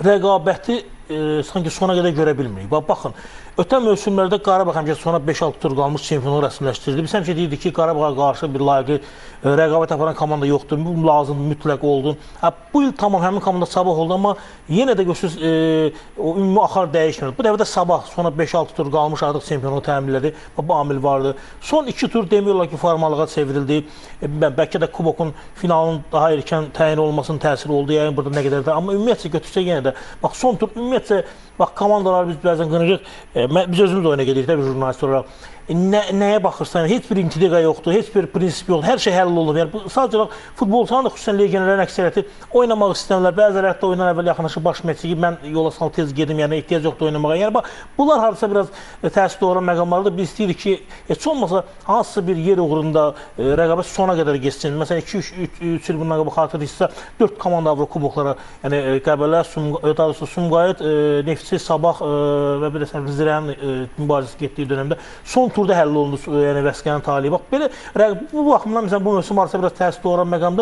Rəqabəti sanki sona qədər görə bilmirik. Baxın, ötən mövsümlərdə Qarabağ həmişə sona 5-6 tur qalmış çempionluq rəsmiləşdirdi. Biz həmişə deyirdik ki, Qarabağa qarşı bir layiqli rəqabət aparan komanda yoxdur. Bu lazımdır, mütləq oldu. Bu il tamam həmin komanda Sabah oldu, amma yenə də görürsünüz o ümumi axar dəyişmir. Bu dəfə də Sabah sona 5-6 tur qalmış artıq çempionluq təmin elədi. Bu amil vardı. Son 2 tur demək olar ki, formalığa çevrildi. Bəlkə də kubokun finalının daha erkən təyin olmasının təsiri oldu. Yəni burada nə qədər də, amma ümumiyyətlə götürsək yenə də bax son tur ümumiyyətlə bax komandalar biz bəzən qınırıq. Biz özümüz oyuna gedirik də bir jurnalist olaraq. Nəyə baxırsan, heç bir intriqa yoxdur, heç bir prinsip yoxdur, hər şey həll olunub. Yəni, sadəcə futbolçuların da xüsusən legionerlərin əksəriyyəti oynamaq istəmirlər. Bəziləri hətta oyundan əvvəl yaxınlaşıb baş məçi ki, mən yola sal tez gedim, yəni ehtiyac yoxdur oynamağa. Yəni, bax, bunlar hardasa biraz təsir doğuran məqamlardır. Biz istəyirik ki, heç olmasa hansısa bir yer uğrunda rəqabət sona qədər geçsin. Məsələn, 2-3 il bundan qabaq xatırlayırsa, 4 komanda Avrokuboklara, yəni Qəbələ, Sumqayıt, Neftçi, Sabah və bir də Rizirənin mübarizəsi getdiyi dönəmdə son turda həll olundu, yəni Vəsqənin talihi. Bax, belə, bu baxımdan, məsələn, bu mövsüm arası biraz təsir doğuran məqamdır.